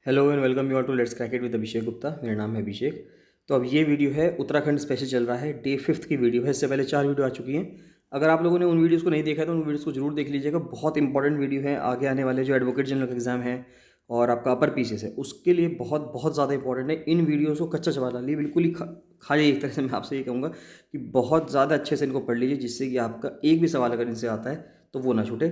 Hello and welcome you all to let's crack it with Abhishek Gupta. मेरा नाम है अभिषेक। तो अब ये वीडियो है उत्तराखंड स्पेशल चल रहा है, डे 5 की वीडियो है। इससे पहले 4 वीडियो आ चुकी हैं। अगर आप लोगों ने उन वीडियोस को नहीं देखा है तो उन वीडियोस को जरूर देख लीजिएगा। बहुत इंपॉर्टेंट वीडियो है। आगे आने वाले जो एडवोकेट जनरल का एग्जाम है और आपका अपर पीसीएस है उसके लिए बहुत बहुत ज़्यादा इंपॉर्टेंट है। इन वीडियोज़ को कच्चा चबा डालिए, बिल्कुल ही खा जाइए। एक तरह से मैं आपसे ये कहूँगा कि बहुत ज़्यादा अच्छे से इनको पढ़ लीजिए, जिससे कि आपका एक भी सवाल अगर इनसे आता है तो वो ना छूटे।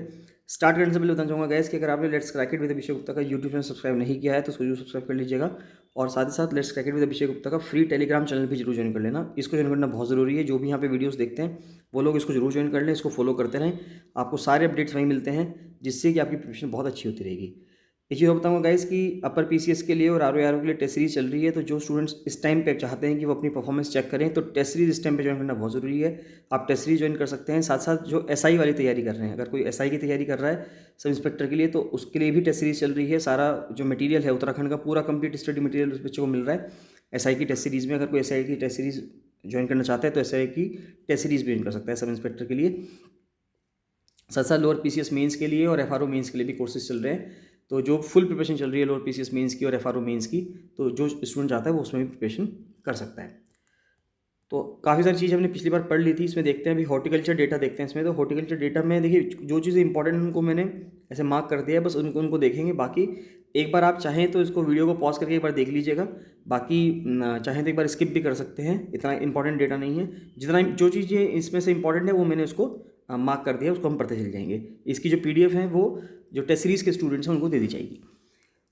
स्टार्ट करने से पहले बताना चाहूँगा गैस कि अगर आपने let's crack it with Abhishek Gupta का यूट्यूब चैनल सब्सक्राइब नहीं किया है तो उसको जरूर सब्सक्राइब कर लीजिएगा। और साथ ही साथ let's crack it with Abhishek Gupta का फ्री टेलीग्राम चैनल भी जरूर ज्वाइन कर लेना। इसको ज्वाइन करना बहुत ज़रूरी है। जो भी यहाँ पे वीडियोस देखते हैं वो लोग इसको जरूर ज्वाइन कर लें, इसको फॉलो करते रहें। आपको सारे अपडेट्स वहीं मिलते हैं, जिससे कि आपकी प्रिपरेशन बहुत अच्छी होती रहेगी। एक चीज़ और बताऊँगा गाइस कि अपर पीसीएस के लिए और आरओ के लिए टेस्ट सीरीज चल रही है। तो जो स्टूडेंट्स इस टाइम पे चाहते हैं कि वो अपनी परफॉर्मेंस चेक करें तो टेस्ट सीरीज इस टाइम पे ज्वाइन करना बहुत ज़रूरी है। आप टेस्ट सीरीज ज्वाइन कर सकते हैं। साथ साथ जो एसआई वाली तैयारी कर रहे हैं, अगर कोई एसआई की तैयारी कर रहा है सब इंस्पेक्टर के लिए, तो उसके लिए भी टेस्ट सीरीज चल रही है। सारा जो मटीरियल है उत्तराखंड का पूरा कंप्लीट स्टडी मटीरियल उस बच्चे को मिल रहा है एसआई की टेस्ट सीरीज़ में। अगर कोई एसआई की टेस्ट सीरीज ज्वाइन करना चाहता है तो एसआई की टेस्ट सीरीज भी ज्वाइन कर सकता है सब इंस्पेक्टर के लिए। साथ साथ लोअर पीसीएस मेंस के लिए और एफआरओ मेंस के लिए भी कोर्सेज चल रहे हैं। तो जो फुल प्रिपरेशन चल रही है लोअर पीसीएस मेंस की और एफआरओ मेंस की, तो जो स्टूडेंट चाहता है वो उसमें भी प्रिपरेशन कर सकता है। तो काफ़ी सारी चीज़ हमने पिछली बार पढ़ ली थी। इसमें देखते हैं अभी हॉर्टिकल्चर डेटा देखते हैं इसमें। तो हॉर्टिकल्चर डेटा में देखिए जो चीज़ें इंपॉर्टेंट उनको मैंने ऐसे मार्क कर दिया है, बस उनको देखेंगे। बाकी एक बार आप चाहें तो इसको वीडियो को पॉज करके एक बार देख लीजिएगा। बाकी चाहें तो एक बार स्किप भी कर सकते हैं, इतना इंपॉर्टेंट डेटा नहीं है। जितना जो चीज़ें इसमें से इंपॉर्टेंट है वो मैंने उसको मार्क कर दिया, उसको हम पढ़ते चल जाएंगे। इसकी जो पीडीएफ है वो जो टेस्ट सीरीज़ के स्टूडेंट्स हैं उनको दे दी जाएगी।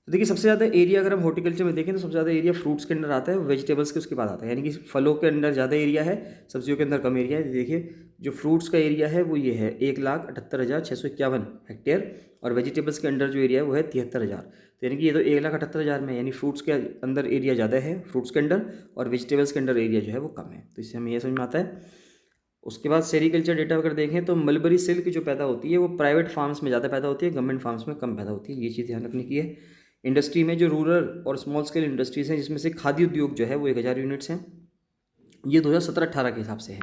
तो देखिए सबसे ज़्यादा एरिया अगर हम हॉर्टिकल्चर में देखें तो सबसे ज़्यादा एरिया फ्रूट्स के अंदर आता है, वेजिटेबल्स के उसके बाद आता है। यानी कि फलों के अंदर ज़्यादा एरिया है, सब्जियों के अंदर कम एरिया है। देखिए जो फ्रूट्स का एरिया है वो ये है 1,78,651 हेक्टेयर, और वेजिटेबल्स के अंदर जो एरिया है वो है 73,000। तो यानी कि ये तो 1,78,000 में, यानी फ्रूट्स के अंदर एरिया ज़्यादा है फ्रूट्स के अंदर, और वेजिटेबल्स के अंदर एरिया जो है वो कम है। तो इससे हमें यह समझ में आता है। उसके बाद सेरीकल्चर डेटा अगर देखें तो मलबरी सिल्क जो पैदा होती है वो प्राइवेट फार्म्स में ज़्यादा पैदा होती है, गवर्नमेंट फार्म्स में कम पैदा होती है। ये चीज़ ध्यान रखने की है। इंडस्ट्री में जो रूरल और स्मॉल स्केल इंडस्ट्रीज़ हैं, जिसमें से खाद्य उद्योग जो है वो 1,000 यूनिट्स हैं, ये 2017-18 के हिसाब से है।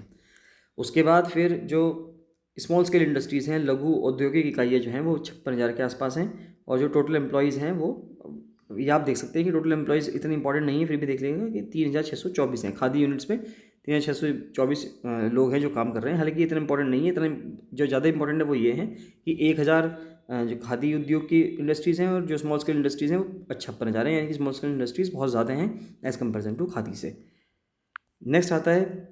उसके बाद फिर जो स्मॉल स्केल इंडस्ट्रीज़ हैं, लघु औद्योगिक इकाइयाँ जो हैं वो 56,000 के आसपास हैं। और जो टोटल एम्प्लॉयज़ हैं वो ये आप देख सकते हैं कि टोटल एम्प्लॉयज़ इतने इंपॉर्टेंट नहीं है, फिर भी देख लेंगे कि 3,624 हैं खादी यूनिट्स में। 3,624 लोग हैं जो काम कर रहे हैं। हालांकि इतना इंपॉर्टेंट नहीं है। इतना जो ज़्यादा इंपॉर्टेंट है वो ये है कि 1,000 जो खादी उद्योग की इंडस्ट्रीज़ हैं और जो स्मॉल स्केल इंडस्ट्रीज़ हैं वो 56,000 हैं। यानी कि स्मॉल स्केल इंडस्ट्रीज़ बहुत ज़्यादा हैं एज़ कम्पेरिजन टू खादी से। नेक्स्ट आता है,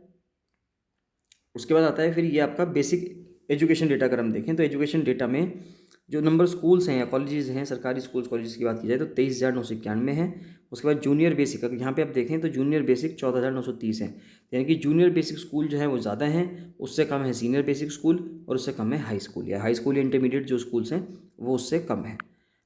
उसके बाद आता है फिर ये आपका बेसिक एजुकेशन डेटा। अगर हम देखें तो एजुकेशन डेटा में जो नंबर स्कूल्स हैं या कॉलेजेस हैं, सरकारी स्कूल्स कॉलेजेस की बात की जाए तो 23,991 है। उसके बाद जूनियर बेसिक, अगर यहाँ पे आप देखें तो जूनियर बेसिक 14,930 है। यानी कि जूनियर बेसिक स्कूल जो है वो ज़्यादा हैं, उससे कम है सीनियर बेसिक स्कूल, और उससे कम है हाई स्कूल या इंटरमीडिएट जो स्कूल्स हैं वो उससे कम है।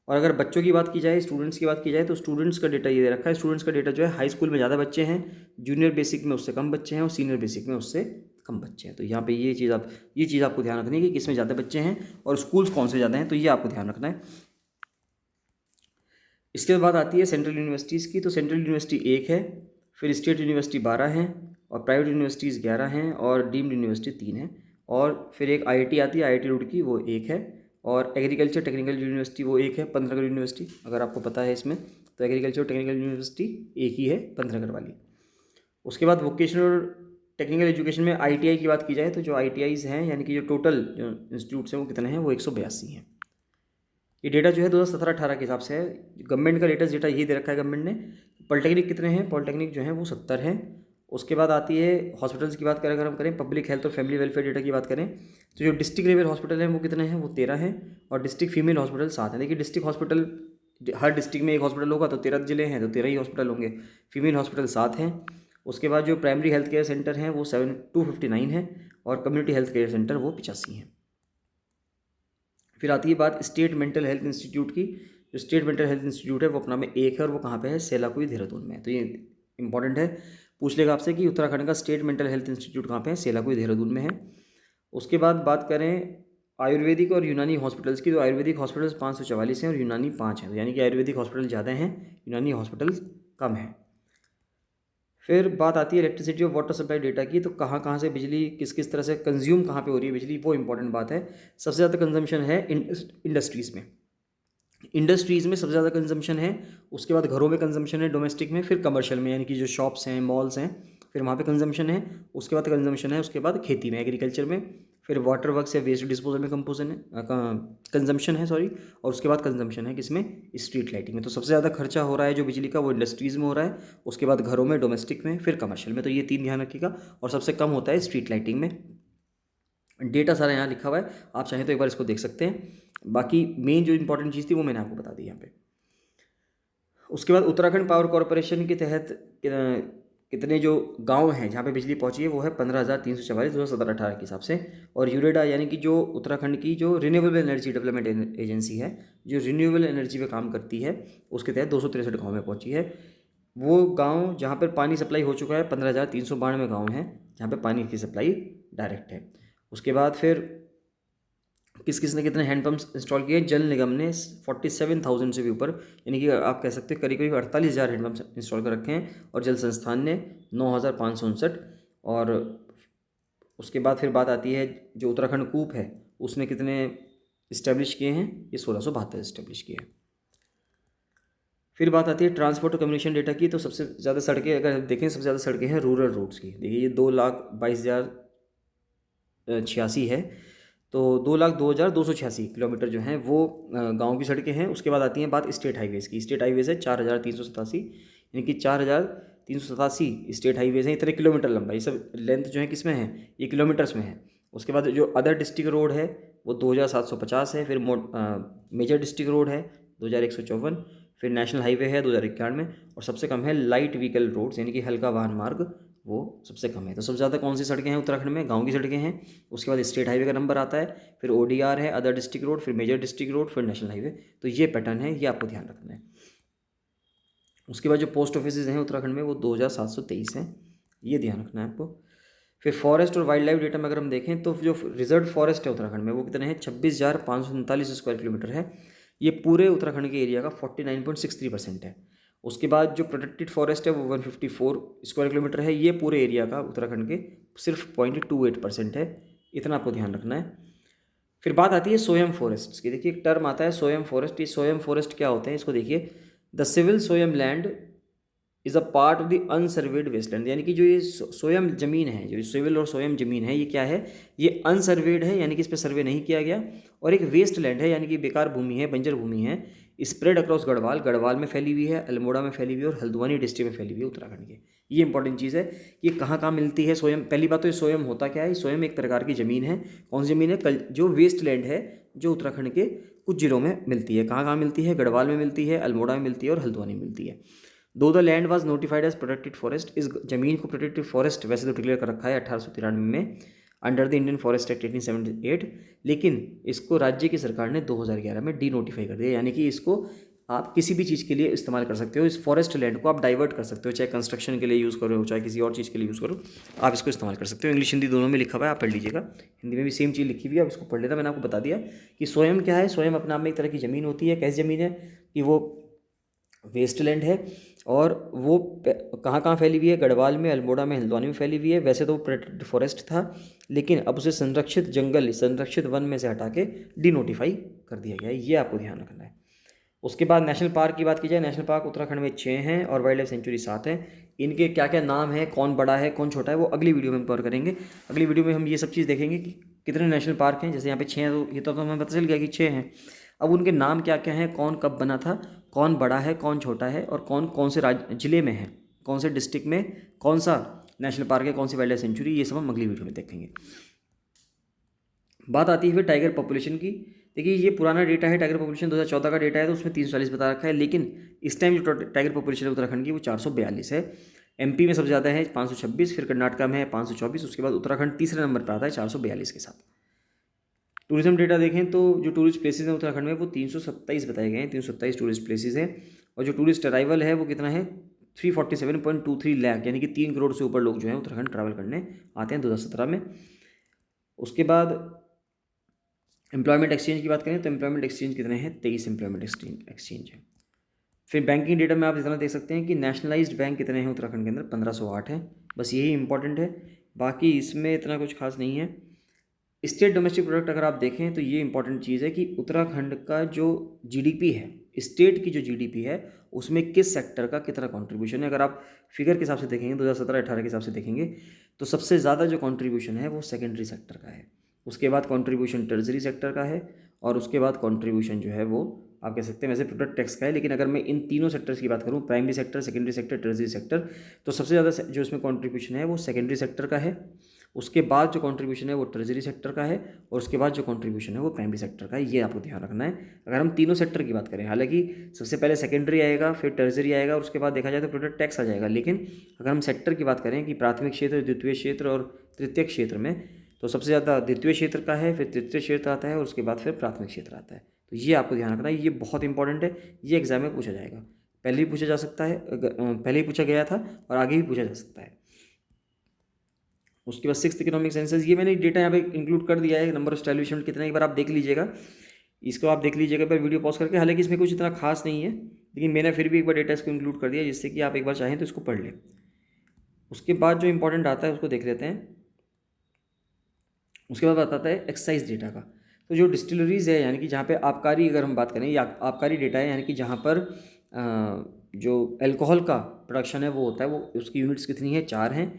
और अगर बच्चों की बात की जाए, स्टूडेंट्स की बात की जाए, तो स्टूडेंट्स का डेटा ये दे रखा है। स्टूडेंट्स का डेटा जो है हाई स्कूल में ज़्यादा बच्चे हैं, जूनियर बेसिक में उससे कम बच्चे हैं, और सीनियर बेसिक में उससे कम बच्चे हैं। तो यहाँ पे ये चीज़ आपको ध्यान रखनी है कि किसमें ज़्यादा बच्चे हैं और स्कूल्स कौन से ज़्यादा हैं, तो ये आपको ध्यान रखना है। इसके बाद आती है सेंट्रल यूनिवर्सिटीज़ की। तो सेंट्रल यूनिवर्सिटी 1 है, फिर स्टेट यूनिवर्सिटी 12 हैं, और प्राइवेट यूनिवर्सिटीज़ 11 हैं, और डीम्ड यूनिवर्सिटी 3 है। और फिर एक आईआईटी आती है, आईआईटी रुड़की, वो 1 है। और एग्रीकल्चर टेक्निकल यूनिवर्सिटी वो 1 है, 15 यूनिवर्सिटी अगर आपको पता है इसमें। तो एग्रीकल्चर टेक्निकल यूनिवर्सिटी एक ही है, 15 वाली। उसके बाद वोकेशनल टेक्निकल एजुकेशन में आईटीआई की बात की जाए तो जो आईटीआईज़ हैं, यानी कि जो टोटल जो इंस्टीट्यूट्स हैं वो कितने हैं, वो 182 हैं। ये डेटा जो है 2017-18 के हिसाब से है। गवर्नमेंट का लेटेस्ट डेटा ये दे रखा है गवर्नमेंट ने। पॉलिटेक्निक कितने हैं, पॉलिटेक्निक जो है वो 70 हैं। उसके बाद आती है हॉस्पिटल्स की बात करें, अगर हम करें पब्लिक हेल्थ और फैमिली वेलफेयर डेटा की बात करें तो जो डिस्ट्रिक्ट लेवल हॉस्पिटल हैं वो कितने हैं, वो 13 हैं, और डिस्ट्रिक्ट फीमेल हॉस्पिटल 7 हैं। देखिए डिस्ट्रिक्ट हॉस्पिटल, हर डिस्ट्रिक्ट में एक हॉस्पिटल होगा तो 13 जिले हैं तो 13 ही हॉस्पिटल होंगे। फीमेल हॉस्पिटल 7 हैं। उसके बाद जो प्राइमरी हेल्थ केयर सेंटर हैं वो 259 हैं, और कम्युनिटी हेल्थ केयर सेंटर वो 85 हैं। फिर आती है बात स्टेट मेंटल हेल्थ इंस्टीट्यूट की। जो स्टेट मेंटल हेल्थ इंस्टीट्यूट है वो अपना में 1 है, और वो कहाँ पे है, सेलाकुई देहरादून में। तो ये इंपॉर्टेंट है, पूछ लेगा आपसे कि उत्तराखंड का स्टेट मेंटल हेल्थ इंस्टीट्यूट कहाँ पे है, सेलाकुई देहरादून में है। उसके बाद बात करें आयुर्वेदिक और यूनानी हॉस्पिटल्स की, तो आयुर्वेदिक हॉस्पिटल्स 544 हैं और यूनानी 5 हैं। तो यानी कि आयुर्वेदिक हॉस्पिटल ज़्यादा हैं, यूनानी हॉस्पिटल्स कम हैं। फिर बात आती है इलेक्ट्रिसिटी और वाटर सप्लाई डेटा की। तो कहाँ कहाँ से बिजली किस किस तरह से कंज्यूम कहाँ पे हो रही है बिजली, वो इंपॉर्टेंट बात है। सबसे ज़्यादा कंजम्पशन है इंडस्ट्रीज़ में, इंडस्ट्रीज़ में सबसे ज़्यादा कंजम्पशन है, उसके बाद घरों में कंजम्पशन है डोमेस्टिक में, फिर कमर्शियल में यानी कि जो शॉप्स हैं, मॉल्स हैं, फिर वहाँ पे कंजम्पशन है, उसके बाद कंजम्पशन है, उसके बाद खेती में, एग्रीकल्चर में, फिर वाटर वर्क्स या वेस्ट डिस्पोजल में कंपोजन है, कंजम्पशन है सॉरी, और उसके बाद कंजम्पशन है किसमें, स्ट्रीट लाइटिंग में। तो सबसे ज़्यादा खर्चा हो रहा है जो बिजली का वो इंडस्ट्रीज़ में हो रहा है, उसके बाद घरों में, डोमेस्टिक में, फिर कमर्शियल में। तो ये 3 ध्यान रखिएगा। और सबसे कम होता है स्ट्रीट लाइटिंग में। डेटा सारा यहाँ लिखा हुआ है, आप चाहें तो एक बार इसको देख सकते हैं। बाकी मेन जो इंपॉर्टेंट चीज़ थी वो मैंने आपको बता दी यहाँ पे। उसके बाद उत्तराखंड पावर कॉरपोरेशन के तहत कितने जो गांव हैं जहाँ पे बिजली पहुँची है वो है 15,344 2017-18 के हिसाब से। और यूरेडा यानी कि जो उत्तराखंड की जो रिन्यूएबल एनर्जी डेवलपमेंट एजेंसी है, जो रिन्यूएबल एनर्जी पे काम करती है, उसके तहत 263 गाँव में पहुँची है। वो गाँव जहाँ पर पानी सप्लाई हो चुका है, 15,392 गाँव हैं जहाँ पर पानी की सप्लाई डायरेक्ट है। उसके बाद फिर किस किस ने कितने हैंडपम्प्स इंस्टॉल किए, जल निगम ने 47,000 से भी ऊपर, यानी कि आप कह सकते हैं करीब करीब 48,000 हैंडपम्प्स इंस्टॉल कर रखे हैं। और जल संस्थान ने 9,559। और उसके बाद फिर बात आती है जो उत्तराखंड कूप है उसने कितने इस्टेब्लिश किए हैं, ये 1672 इस्टेब्लिश किए हैं। फिर बात आती है ट्रांसपोर्ट और कम्युनिकेशन डेटा की। तो सबसे ज़्यादा सड़कें अगर देखें, सबसे ज़्यादा सड़कें हैं रूरल रोड्स की। देखिए ये 2,22,086 है। तो 2,02,286 किलोमीटर जो हैं वो गांव की सड़कें हैं। उसके बाद आती हैं बात स्टेट हाईवेज़ की। स्टेट हाईवेज़ है 4,387, यानी कि 4,387 स्टेट हाईवेज़ हैं। इतने किलोमीटर लंबा, ये सब लेंथ जो है किस में है, ये किलोमीटर्स में है। उसके बाद जो अदर डिस्ट्रिक्ट रोड है वो 2,750 है। फिर मेजर डिस्ट्रिक्ट रोड है 2,154। फिर नेशनल हाईवे है 2,091। और सबसे कम है लाइट व्हीकल रोड्स, यानी कि हल्का वाहन मार्ग, वो सबसे कम है। तो सबसे ज़्यादा कौन सी सड़कें हैं उत्तराखंड में, गांव की सड़कें हैं। उसके बाद स्टेट हाईवे का नंबर आता है, फिर ओडीआर है, अदर डिस्ट्रिक्ट रोड, फिर मेजर डिस्ट्रिक्ट रोड, फिर नेशनल हाईवे। तो ये पैटर्न है, ये आपको ध्यान रखना है। उसके बाद जो पोस्ट ऑफिस हैं उत्तराखंड में वो 2,723 हैं, ये ध्यान रखना है आपको। फिर फॉरेस्ट और वाइल्ड लाइफ डेटा में अगर हम देखें तो जो रिजर्व फॉरेस्ट है उत्तराखंड में वो कितने हैं, 26,539 स्क्वायर किलोमीटर है। ये पूरे उत्तराखंड के एरिया का 49.63% है। उसके बाद जो प्रोटेक्टेड फॉरेस्ट है वो 154 स्क्वायर किलोमीटर है। ये पूरे एरिया का उत्तराखंड के सिर्फ 0.28% है। इतना आपको ध्यान रखना है। फिर बात आती है सोयम फॉरेस्ट की। देखिए एक टर्म आता है सोयम फॉरेस्ट। ये सोयम फॉरेस्ट क्या होते हैं इसको देखिए। The civil soyam land is a part of the unsurveyed wasteland, यानी कि जो ये सोयम ज़मीन है, जो सिविल और सोयम ज़मीन है, ये क्या है, ये अनसर्वेड है, यानी कि इस पर सर्वे नहीं किया गया। और एक वेस्ट लैंड है, यानी कि बेकार भूमि है, बंजर भूमि है। स्प्रेड अक्रॉस गढ़वाल, गढ़वाल में फैली हुई है, अल्मोड़ा में फैली हुई है, और हल्द्वानी डिस्ट्रिक्ट में फैली हुई है उत्तराखंड के। ये इंपॉर्टेंट चीज़ है कि कहाँ कहाँ मिलती है सोयम। पहली बात तो ये सोयम होता क्या है, सोयम एक प्रकार की ज़मीन है। कौन सी ज़मीन है, जो वेस्ट लैंड है, जो उत्तराखंड के कुछ जिलों में मिलती है। कहाँ कहाँ मिलती है, गढ़वाल में मिलती है, अल्मोड़ा में मिलती है, और हल्द्वानी में मिलती है। Though the land was notified as protected forest, इस जमीन को प्रोटेक्टेड फॉरेस्ट वैसे तो डिक्लेयर कर रखा है 1893 में under the Indian forest act 1878, लेकिन इसको राज्य की सरकार ने 2011 में डी नोटिफाई कर दिया। यानी कि इसको आप किसी भी चीज़ के लिए इस्तेमाल कर सकते हो। इस फॉरेस्ट लैंड को आप डाइवर्ट कर सकते हो, चाहे कंस्ट्रक्शन के लिए यूज़ करो, चाहे किसी और चीज़ के लिए यूज़ करो, आप इसको इस्तेमाल कर सकते हो। इंग्लिश हिंदी दोनों में लिखा हुआ है, आप पढ़ लीजिएगा। हिंदी में भी सेम चीज़ लिखी हुई है, आप इसको पढ़ लेना। मैंने आपको बता दिया कि स्वयं क्या है। स्वयं अपने आप में एक तरह की ज़मीन होती है। कैसी ज़मीन है कि वो वेस्टलैंड है, और वो कहाँ कहाँ फैली हुई है, गढ़वाल में, अल्मोड़ा में, हल्द्वानी में फैली हुई है। वैसे तो प्रोटेक्टेड फॉरेस्ट था, लेकिन अब उसे संरक्षित जंगल, संरक्षित वन में से हटा के डी नोटिफाई कर दिया गया है। ये आपको ध्यान रखना है। उसके बाद नेशनल पार्क की बात की जाए, नेशनल पार्क उत्तराखंड में 6 हैं और वाइल्ड लाइफ सेंचुरी 7 हैं। इनके क्या क्या नाम है, कौन बड़ा है कौन छोटा है, वो अगली वीडियो में कवर करेंगे। अगली वीडियो में हम ये सब चीज़ देखेंगे कि कितने नेशनल पार्क हैं। जैसे यहाँ पे 6 हैं, तो ये तो हमें पता चल गया कि 6 हैं। अब उनके नाम क्या क्या हैं, कौन कब बना था, कौन बड़ा है कौन छोटा है, और कौन कौन से जिले में है, कौन से डिस्ट्रिक्ट में कौन सा नेशनल पार्क है, कौन सी वाइल्ड लाइफ सेंचुरी, ये सब हम अगली वीडियो में देखेंगे। बात आती है फिर टाइगर पॉपुलेशन की। देखिए ये पुराना डेटा है, टाइगर पॉपुलेशन 2014 का डेटा है, तो उसमें 340 बता रखा है। लेकिन इस टाइम जो टाइगर पॉपुलेशन है उत्तराखंड की वो 442 है। एमपी में सबसे ज़्यादा है 526, फिर कर्नाटका में है 524, उसके बाद उत्तराखंड तीसरे नंबर पर आता है 442 के साथ। टूरिज्म डेटा देखें तो जो टूरिस्ट प्लेसेस हैं उत्तराखंड में वो 327 बताए गए हैं, 327 टूरिस्ट प्लेसेस हैं। और जो टूरिस्ट अराइवल है वो कितना है, 347.23 लाख, यानी कि 3 करोड़ से ऊपर लोग जो हैं उत्तराखंड ट्रैवल करने आते हैं 2017 में। उसके बाद एम्प्लॉयमेंट एक्सचेंज की बात करें तो एम्प्लॉयमेंट एक्सचेंज कितने हैं, 23 एम्प्लॉयमेंट एक्सचेंज है। फिर बैंकिंग डेटा में आप इतना देख सकते हैं कि नेशनलाइज्ड बैंक कितने हैं उत्तराखंड के अंदर, 1508 है। बस यही इंपॉर्टेंट है, बाकी इसमें इतना कुछ खास नहीं है। स्टेट डोमेस्टिक प्रोडक्ट अगर आप देखें तो ये इंपॉर्टेंट चीज़ है कि उत्तराखंड का जो जीडीपी है, स्टेट की जो जीडीपी है, उसमें किस सेक्टर का कितना कंट्रीब्यूशन है। अगर आप फिगर के हिसाब से देखेंगे 2017-18 के हिसाब से देखेंगे तो सबसे ज़्यादा जो कंट्रीब्यूशन है वो सेकेंडरी सेक्टर का है, उसके बाद कंट्रीब्यूशन टर्जरी सेक्टर का है, और उसके बाद कंट्रीब्यूशन जो है वो आप कह सकते हैं वैसे प्रोडक्ट टैक्स का है। लेकिन अगर मैं इन तीनों सेक्टर्स की बात करूँ, primary sector, secondary sector, टर्जरी sector, तो सबसे ज़्यादा जो इसमें कंट्रीब्यूशन है वो सेकेंडरी सेक्टर का है, उसके बाद जो कंट्रीब्यूशन है वो टर्जरी सेक्टर का है, और उसके बाद जो कंट्रीब्यूशन है वो प्राइमरी सेक्टर का है। ये आपको ध्यान रखना है अगर हम तीनों सेक्टर की बात करें। हालांकि सबसे पहले सेकेंडरी आएगा, फिर टर्जरी आएगा, और उसके बाद देखा जाए तो प्रोडक्ट टैक्स आ जाएगा। लेकिन अगर हम सेक्टर की बात करें कि प्राथमिक क्षेत्र, द्वितीय क्षेत्र और तृतीय क्षेत्र में, तो सबसे ज़्यादा द्वितीय क्षेत्र का है, फिर तृतीय क्षेत्र आता है, और उसके बाद फिर प्राथमिक क्षेत्र आता है। तो ये आपको ध्यान रखना है, ये बहुत इंपॉर्टेंट है, ये एग्जाम में पूछा जाएगा। पहले भी पूछा जा सकता है, पहले ही पूछा गया था और आगे भी पूछा जा सकता है। उसके बाद 6th इकोनॉमिक सेंसस, ये मैंने डेटा यहाँ पे इंक्लूड कर दिया है, नंबर ऑफ एस्टैब्लिशमेंट कितना, एक बार आप देख लीजिएगा, इसको आप देख लीजिएगा पर वीडियो पॉज करके। हालांकि इसमें कुछ इतना खास नहीं है, लेकिन मैंने फिर भी एक बार डेटा इसको इंक्लूड कर दिया जिससे कि आप एक बार चाहें तो इसको पढ़ लें। उसके बाद जो इंपॉर्टेंट आता है उसको देख लेते हैं। उसके बाद आता है एक्साइज डेटा का। तो जो डिस्टिलरीज़ है, यानी कि जहाँ पे आबकारी, अगर हम बात करें, या आबकारी डेटा है, यानी कि जहाँ पर जो अल्कोहल का प्रोडक्शन है वो होता है, वो उसकी यूनिट्स कितनी है, 4 हैं।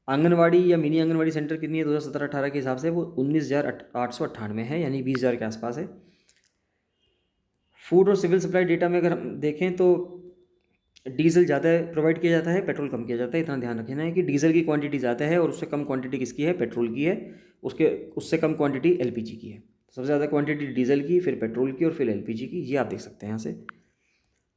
आंगनवाड़ी या मिनी आंगनवाड़ी सेंटर कितनी है 2017-18 के हिसाब से, वो 19,898 है, यानी 20,000 के आसपास है। फूड और सिविल सप्लाई डेटा में अगर हम देखें तो डीजल ज़्यादा प्रोवाइड किया जाता है, पेट्रोल कम किया जाता है। इतना ध्यान रखना है कि डीजल की क्वांटिटी ज़्यादा है और उससे कम क्वांटिटी किसकी है, पेट्रोल की है। उससे कम क्वांटिटी एलपीजी की है। सबसे ज़्यादा क्वांटिटी डीजल की, फिर पेट्रोल की, और फिर एलपीजी की। ये आप देख सकते हैं यहाँ से।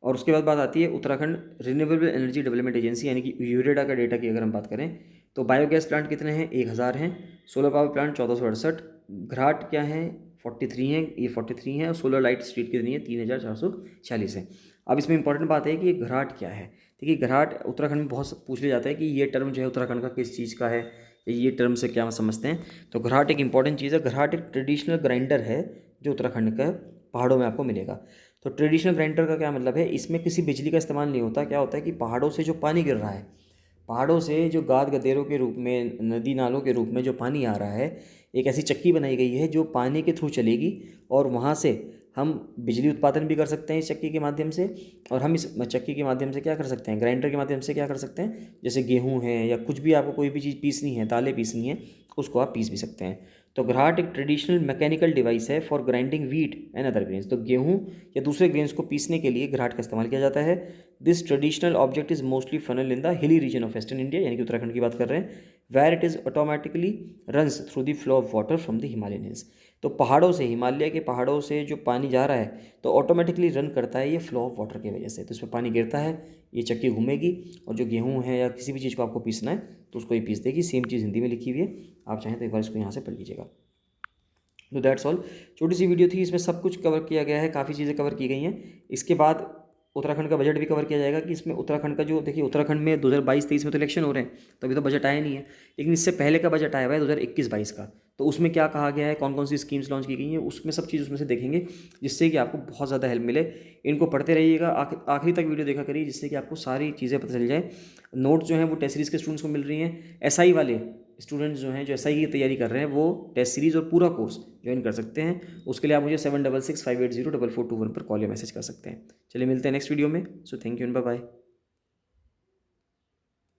और उसके बाद बात आती है Uttarakhand renewable energy development agency, यानी कि यूरेडा का डेटा की अगर हम बात करें तो बायोगैस प्लांट कितने हैं, 1000 हैं। Solar power plant 1468। घराट क्या है, 43 हैं, ये 43 हैं। और सोलर लाइट स्ट्रीट कितनी है, 3446 है। अब इसमें इंपॉर्टेंट बात है कि ये घराट क्या है। देखिए, घराट उत्तराखंड में बहुत पूछ लिया जाता है कि ये टर्म जो है उत्तराखंड का किस चीज़ का है, ये टर्म से क्या समझते हैं। तो घराट एक इंपॉर्टेंट चीज़ है। घराट एक ट्रेडिशनल ग्राइंडर है जो उत्तराखंड का पहाड़ों में आपको मिलेगा। तो ट्रेडिशनल ग्राइंडर का क्या मतलब है, इसमें किसी बिजली का इस्तेमाल नहीं होता। क्या होता है कि पहाड़ों से जो पानी गिर रहा है, पहाड़ों से जो गाद गदेरों के रूप में, नदी नालों के रूप में जो पानी आ रहा है, एक ऐसी चक्की बनाई गई है जो पानी के थ्रू चलेगी, और वहाँ से हम बिजली उत्पादन भी कर सकते हैं इस चक्की के माध्यम से। और हम इस चक्की के माध्यम से क्या कर सकते हैं, ग्राइंडर के माध्यम से क्या कर सकते हैं, जैसे गेहूँ है या कुछ भी आपको कोई भी चीज़ पीसनी है, दालें पीसनी है, उसको आप पीस भी सकते हैं। तो घराट एक ट्रेडिशनल मैकेनिकल डिवाइस है for grinding wheat and other grains. तो गेहूँ या दूसरे ग्रेन्स को पीसने के लिए घराट का इस्तेमाल किया जाता है। This traditional object is mostly funnel in the hilly region of western India, यानी कि उत्तराखंड की बात कर रहे हैं, where it is automatically runs through the flow of water from the Himalayan hills. तो पहाड़ों से, हिमालय के पहाड़ों से जो पानी जा रहा है तो ऑटोमेटिकली रन करता है ये फ्लो ऑफ वाटर की वजह से। तो इसमें पानी गिरता है, ये चक्की घूमेगी, और जो गेहूँ है या किसी भी चीज़ को आपको पीसना है तो उसको ये पीस देगी। सेम चीज़ हिंदी में लिखी हुई है, आप चाहें तो एक बार इसको यहाँ से पढ़ लीजिएगा। तो दैट्स ऑल, छोटी सी वीडियो थी, इसमें सब कुछ कवर किया गया है, काफ़ी चीज़ें कवर की गई हैं। इसके बाद उत्तराखंड का बजट भी कवर किया जाएगा कि इसमें उत्तराखंड का जो, देखिए उत्तराखंड में 2022-23 में तो इलेक्शन हो रहे हैं, तो अभी तो बजट आया नहीं है, लेकिन इससे पहले का बजट आया हुआ है 2021-22 का। तो उसमें क्या कहा गया है, कौन कौन सी स्कीम्स लॉन्च की गई हैं, उसमें सब चीज़ उसमें से देखेंगे, जिससे कि आपको बहुत ज़्यादा हेल्प मिले। इनको पढ़ते रहिएगा, आखिरी तक वीडियो देखा करिए, जिससे कि आपको सारी चीज़ें पता चल जाए। नोट्स जो हैं वो टेस्ट सीरीज़ के स्टूडेंट्स को मिल रही हैं। एसआई वाले स्टूडेंट्स जो हैं, जो एसआई की तैयारी कर रहे हैं, वो टेस्ट सीरीज़ और पूरा कोर्स ज्वाइन कर सकते हैं। उसके लिए आप मुझे 7665804421 पर कॉल या मैसेज कर सकते हैं। चलिए मिलते हैं नेक्स्ट वीडियो में। So thank you and bye bye.